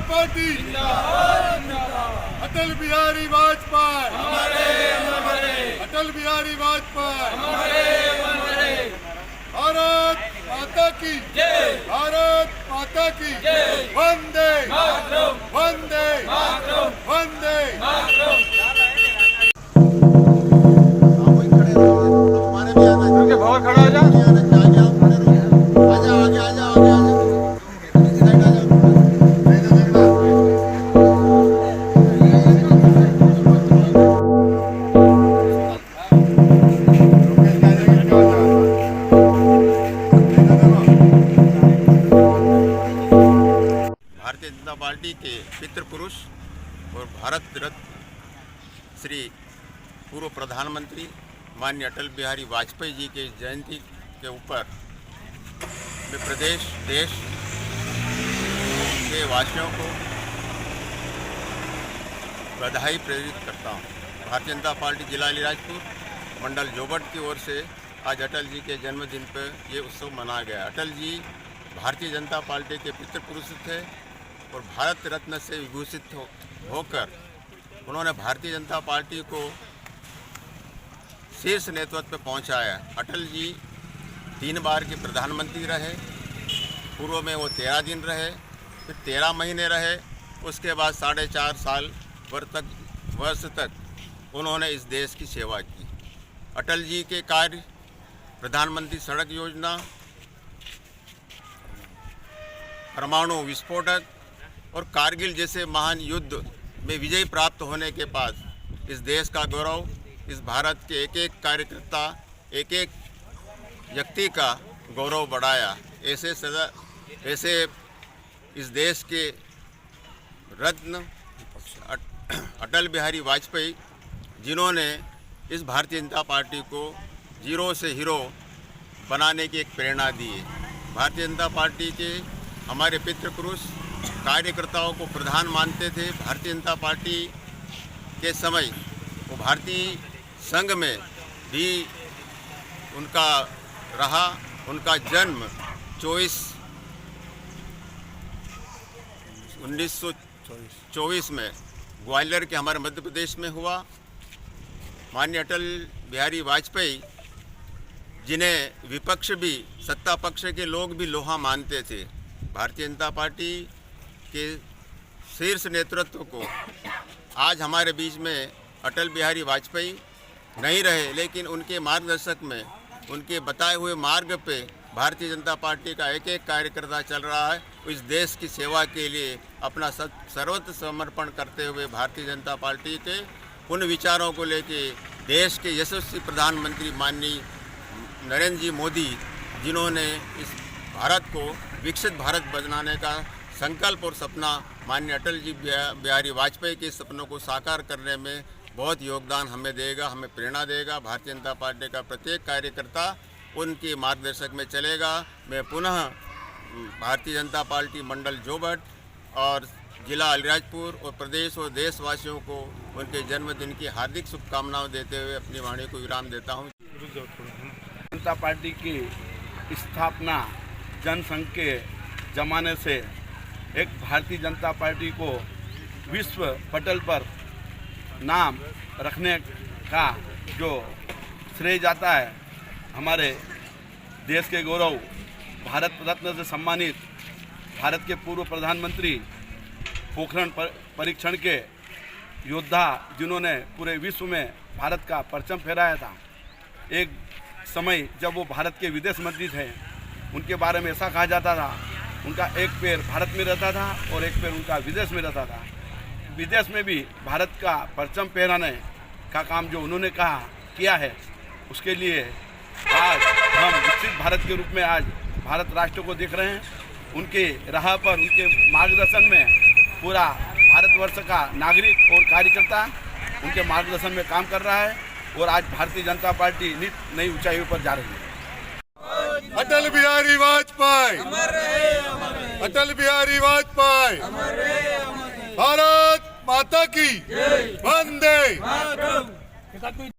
Party Atal Bihari Vajpayee, Atal Bihari Vajpayee. Bharat माता की जय, भारत माता की जय। वंदे वंदे वंदे। बहुत खड़ा हो जा। भारतीय जनता पार्टी के पितृ पुरुष और भारत रत्न श्री पूर्व प्रधानमंत्री माननीय अटल बिहारी वाजपेयी जी के जयंती के ऊपर मैं प्रदेश देश के वासियों को बधाई प्रेरित करता हूँ। भारतीय जनता पार्टी जिला अलीराजपुर मंडल जोबट की ओर से आज अटल जी के जन्मदिन पर ये उत्सव मनाया गया। अटल जी भारतीय जनता पार्टी के पितृ पुरुष थे और भारत रत्न से विभूषित होकर उन्होंने भारतीय जनता पार्टी को शीर्ष नेतृत्व पे पहुंचाया। अटल जी 3 बार के प्रधानमंत्री रहे। पूर्व में वो 13 दिन रहे, फिर 13 महीने रहे, उसके बाद 4.5 साल वर्ष तक उन्होंने इस देश की सेवा की। अटल जी के कार्य प्रधानमंत्री सड़क योजना, परमाणु विस्फोटक और कारगिल जैसे महान युद्ध में विजय प्राप्त होने के बाद इस देश का गौरव, इस भारत के एक एक कार्यकर्ता, एक एक व्यक्ति का गौरव बढ़ाया। ऐसे इस देश के रत्न अटल बिहारी वाजपेयी, जिन्होंने इस भारतीय जनता पार्टी को जीरो से हीरो बनाने की एक प्रेरणा दी है। भारतीय जनता पार्टी के हमारे पितृपुरुष कार्यकर्ताओं को प्रधान मानते थे। भारतीय जनता पार्टी के समय वो भारतीय संघ में भी उनका रहा। उनका जन्म 1924 में ग्वालियर के हमारे मध्य प्रदेश में हुआ। माननीय अटल बिहारी वाजपेयी, जिन्हें विपक्ष भी, सत्ता पक्ष के लोग भी लोहा मानते थे, भारतीय जनता पार्टी के शीर्ष नेतृत्व को आज हमारे बीच में अटल बिहारी वाजपेयी नहीं रहे, लेकिन उनके मार्गदर्शक में, उनके बताए हुए मार्ग पे भारतीय जनता पार्टी का एक एक कार्यकर्ता चल रहा है। इस देश की सेवा के लिए अपना सर्वत्र समर्पण करते हुए भारतीय जनता पार्टी के उन विचारों को लेके देश के यशस्वी प्रधानमंत्री माननीय नरेंद्र जी मोदी, जिन्होंने इस भारत को विकसित भारत बनाने का संकल्प और सपना माननीय अटल जी बिहारी वाजपेयी के सपनों को साकार करने में बहुत योगदान हमें देगा, हमें प्रेरणा देगा। भारतीय जनता पार्टी का प्रत्येक कार्यकर्ता उनके मार्गदर्शक में चलेगा। मैं पुनः भारतीय जनता पार्टी मंडल जोबट और जिला अलीराजपुर और प्रदेश और देशवासियों को उनके जन्मदिन की हार्दिक शुभकामनाएं देते हुए अपनी वाणी को विराम देता हूँ। जनता पार्टी की स्थापना जनसंघ के जमाने से एक भारतीय जनता पार्टी को विश्व पटल पर नाम रखने का जो श्रेय जाता है, हमारे देश के गौरव, भारत रत्न से सम्मानित भारत के पूर्व प्रधानमंत्री, पोखरण परीक्षण के योद्धा, जिन्होंने पूरे विश्व में भारत का परचम फहराया था। एक समय जब वो भारत के विदेश मंत्री थे, उनके बारे में ऐसा कहा जाता था, उनका एक पैर भारत में रहता था और एक पैर उनका विदेश में रहता था। विदेश में भी भारत का परचम फहराने का काम जो उन्होंने किया है, उसके लिए आज हम विकसित भारत के रूप में आज भारत राष्ट्र को देख रहे हैं। उनके राह पर, उनके मार्गदर्शन में पूरा भारतवर्ष का नागरिक और कार्यकर्ता उनके मार्गदर्शन में काम कर रहा है और आज भारतीय जनता पार्टी नित नई ऊंचाइयों पर जा रही है। अटल बिहारी वाजपेयी, अटल बिहारी वाजपेयी। भारत माता की वंदे।